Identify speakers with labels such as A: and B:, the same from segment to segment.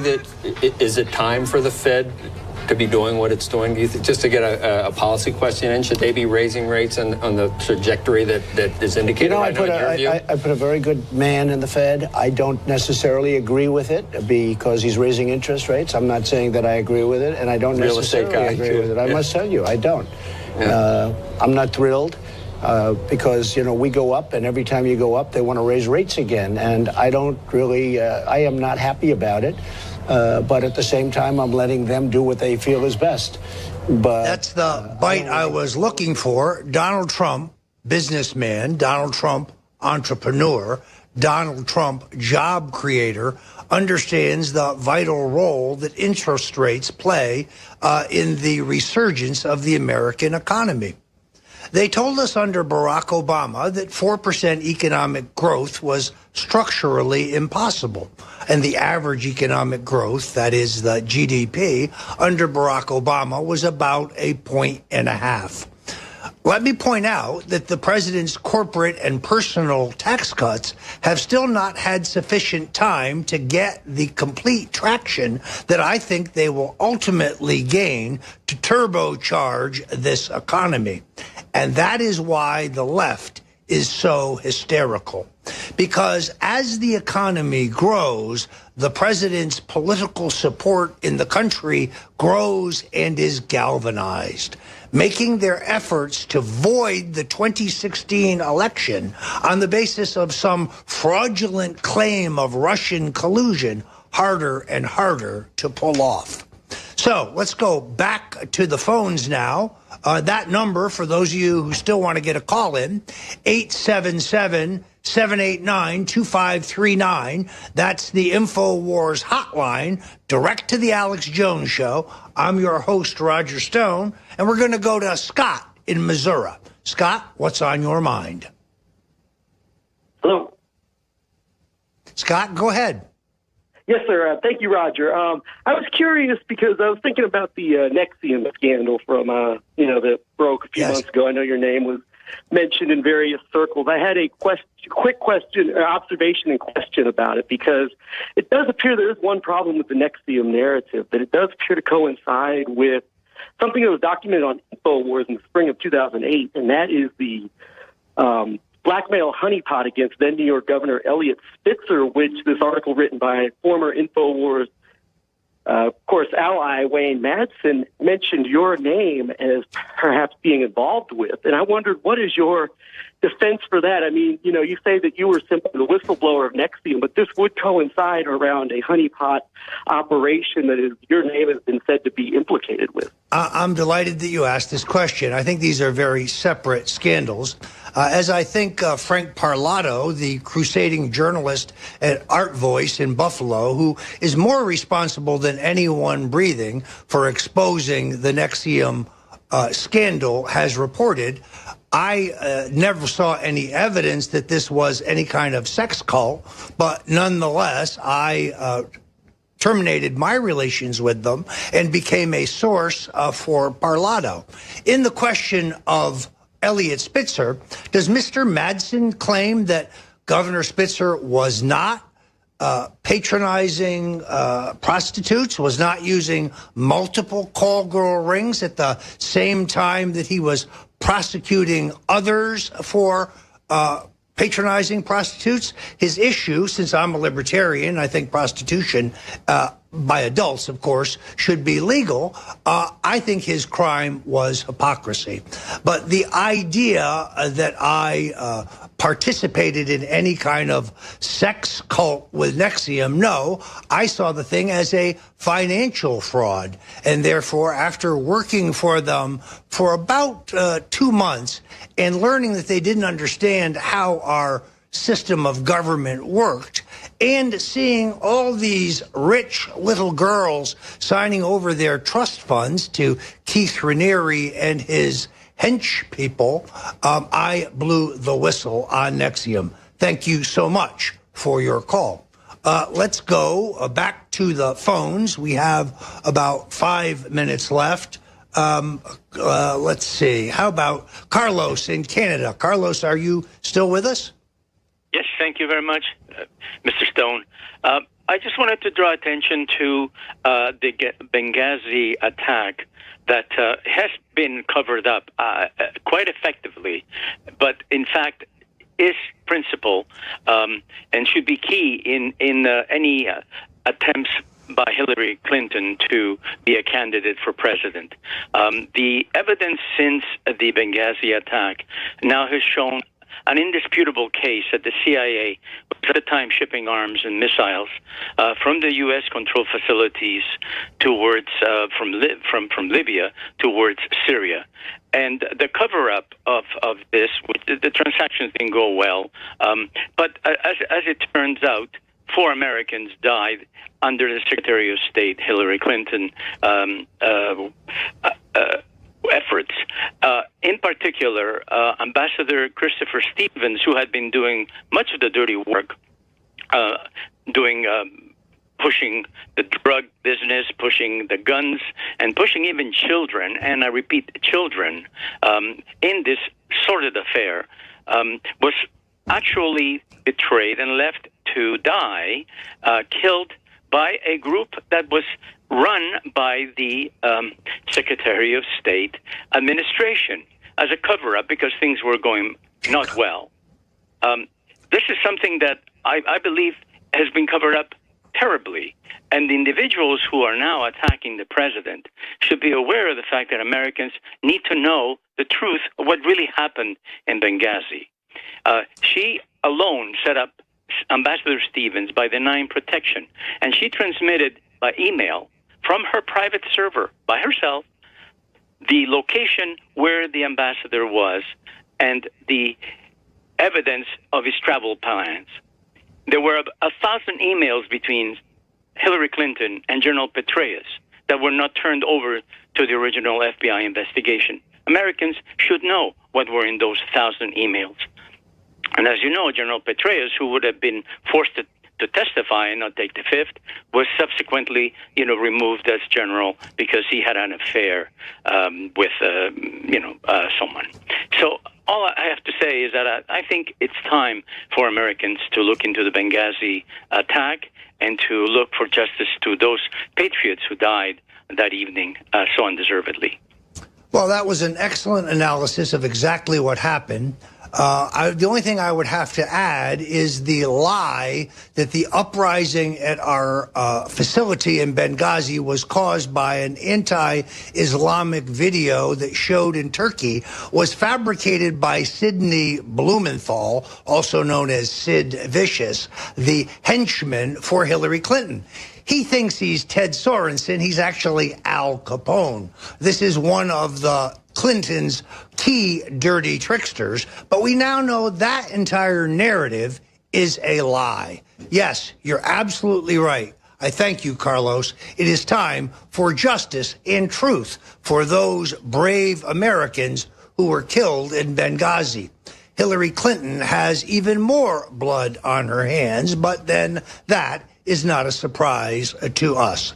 A: that is it time for the Fed to be doing what it's doing? Do you think, just to get a policy question in, should they be raising rates on the trajectory that is indicated right now in your view?
B: I put a very good man in the Fed. I don't necessarily agree with it because he's raising interest rates. I'm not saying that I agree with it, and I don't necessarily agree with it. I must tell you, I don't. Yeah. I'm not thrilled. Because, you know, we go up, and every time you go up, they want to raise rates again. And I don't really, I am not happy about it. But at the same time, I'm letting them do what they feel is best. But
C: that's the bite I was looking for. Donald Trump, businessman, Donald Trump, entrepreneur, Donald Trump, job creator, understands the vital role that interest rates play in the resurgence of the American economy. They told us under Barack Obama that 4% economic growth was structurally impossible. And the average economic growth, that is the GDP, under Barack Obama was about 1.5 points. Let me point out that the president's corporate and personal tax cuts have still not had sufficient time to get the complete traction that I think they will ultimately gain to turbocharge this economy. And that is why the left is so hysterical. Because as the economy grows, the president's political support in the country grows and is galvanized, making their efforts to void the 2016 election on the basis of some fraudulent claim of Russian collusion harder and harder to pull off. So let's go back to the phones now. That number, for those of you who still want to get a call in, 877-789-2539. That's the Infowars hotline, direct to the Alex Jones Show. I'm your host, Roger Stone, and we're going to go to Scott in Missouri. Scott, what's on your mind?
D: Hello.
C: Scott, go ahead.
D: Yes, sir. Thank you, Roger. I was curious because I was thinking about the Nexium scandal from, that broke a few months ago. I know your name was mentioned in various circles. I had a quick question, observation and question about it, because it does appear there is one problem with the Nexium narrative, that it does appear to coincide with something that was documented on Infowars in the spring of 2008, and that is the blackmail honeypot against then New York Governor Eliot Spitzer, which this article written by former Infowars, of course, ally Wayne Madsen mentioned your name as perhaps being involved with. And I wondered, what is your defense for that? I mean, you say that you were simply the whistleblower of Nexium, but this would coincide around a honeypot operation that your name has been said to be implicated with.
C: I'm delighted that you asked this question. I think these are very separate scandals. As I think Frank Parlato, the crusading journalist at Art Voice in Buffalo, who is more responsible than anyone breathing for exposing the Nexium scandal, has reported, I never saw any evidence that this was any kind of sex cult, but nonetheless, I terminated my relations with them and became a source for Parlato. In the question of Eliot Spitzer, does Mr. Madsen claim that Governor Spitzer was not patronizing prostitutes, was not using multiple call girl rings at the same time that he was prosecuting others for patronizing prostitutes? His issue, since I'm a libertarian, I think prostitution by adults, of course, should be legal. I think his crime was hypocrisy. But the idea that I participated in any kind of sex cult with Nexium, no, I saw the thing as a financial fraud. And therefore, after working for them for about 2 months and learning that they didn't understand how our system of government worked, and seeing all these rich little girls signing over their trust funds to Keith Raniere and his hench people, I blew the whistle on Nexium. Thank you so much for your call. Let's go back to the phones. We have about 5 minutes left. Let's see. How about Carlos in Canada? Carlos, are you still with us?
E: Yes, thank you very much, Mr. Stone. I just wanted to draw attention to the Benghazi attack that has been covered up quite effectively, but in fact is principal and should be key in any attempts by Hillary Clinton to be a candidate for president. The evidence since the Benghazi attack now has shown an indisputable case that the CIA was at the time shipping arms and missiles from the U.S. controlled facilities towards from Libya towards Syria. And the cover-up of this, the transactions didn't go well. But as it turns out, 4 Americans died under the Secretary of State Hillary Clinton efforts. In particular, Ambassador Christopher Stevens, who had been doing much of the dirty work, pushing the drug business, pushing the guns, and pushing even children, and I repeat, children, in this sordid affair, was actually betrayed and left to die, killed by a group that was run by the Secretary of State administration as a cover-up because things were going not well. This is something that I believe has been covered up terribly, and the individuals who are now attacking the president should be aware of the fact that Americans need to know the truth of what really happened in Benghazi. She alone set up Ambassador Stevens by denying protection, and she transmitted by email from her private server by herself the location where the ambassador was and the evidence of his travel plans. There were 1,000 emails between Hillary Clinton and General Petraeus that were not turned over to the original FBI investigation. Americans should know what were in those 1,000 emails. And as you know, General Petraeus, who would have been forced to testify and not take the fifth, was subsequently, removed as general because he had an affair with, someone. So all I have to say is that I think it's time for Americans to look into the Benghazi attack and to look for justice to those patriots who died that evening so undeservedly.
C: Well, that was an excellent analysis of exactly what happened. The only thing I would have to add is the lie that the uprising at our facility in Benghazi was caused by an anti-Islamic video that showed in Turkey was fabricated by Sidney Blumenthal, also known as Sid Vicious, the henchman for Hillary Clinton. He thinks he's Ted Sorensen. He's actually Al Capone. This is one of the Clinton's key dirty tricksters, but we now know that entire narrative is a lie. Yes, you're absolutely right. I thank you, Carlos. It is time for justice and truth for those brave Americans who were killed in Benghazi. Hillary Clinton has even more blood on her hands, but then that is not a surprise to us.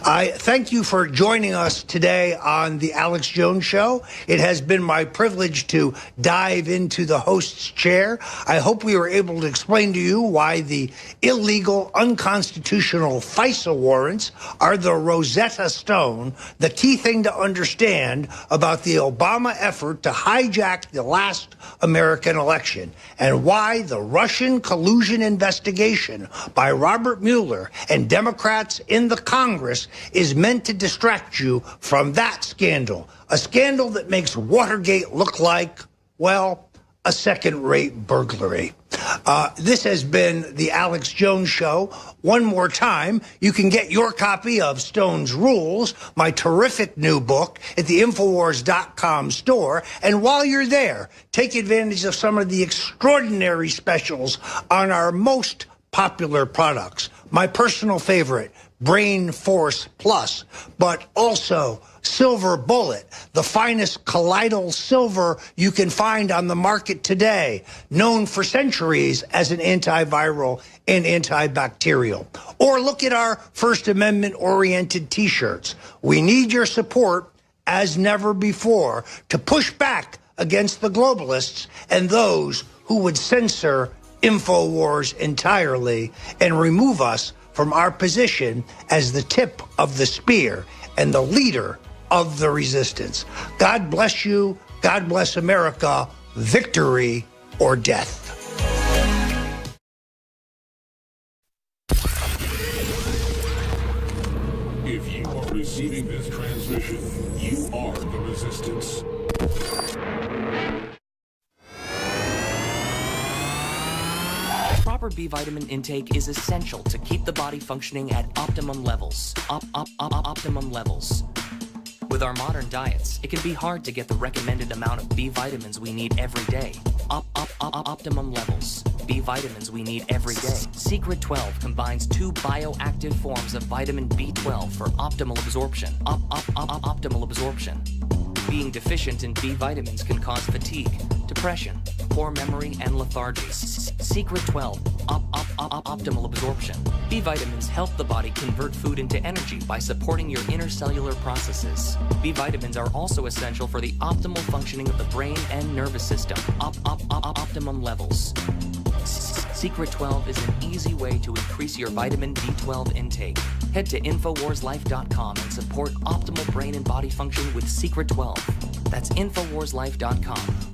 C: I thank you for joining us today on the Alex Jones Show. It has been my privilege to dive into the host's chair. I hope we were able to explain to you why the illegal, unconstitutional FISA warrants are the Rosetta Stone, the key thing to understand about the Obama effort to hijack the last American election, and why the Russian collusion investigation by Robert Mueller and Democrats in the Congress is meant to distract you from that scandal, a scandal that makes Watergate look like, well, a second-rate burglary. This has been the Alex Jones Show. One more time, you can get your copy of Stone's Rules, my terrific new book, at the Infowars.com store. And while you're there, take advantage of some of the extraordinary specials on our most popular products. My personal favorite, Brain Force Plus, but also Silver Bullet, the finest colloidal silver you can find on the market today, known for centuries as an antiviral and antibacterial. Or look at our First Amendment-oriented T-shirts. We need your support, as never before, to push back against the globalists and those who would censor Infowars entirely and remove us from our position as the tip of the spear and the leader of the resistance. God bless you. God bless America. Victory or death.
F: If you are receiving this transmission, you are the resistance.
G: Proper B vitamin intake is essential to keep the body functioning at optimum levels. Optimum levels. With our modern diets, it can be hard to get the recommended amount of B vitamins we need every day. Optimum levels. B vitamins we need every day. Secret 12 combines 2 bioactive forms of vitamin B12 for optimal absorption. Optimal absorption. Being deficient in B vitamins can cause fatigue, depression, poor memory, and lethargy. Secret 12, optimal absorption. B vitamins help the body convert food into energy by supporting your intercellular processes. B vitamins are also essential for the optimal functioning of the brain and nervous system. Optimum levels. Secret 12 is an easy way to increase your vitamin B12 intake. Head to InfoWarsLife.com and support optimal brain and body function with Secret 12. That's InfoWarsLife.com.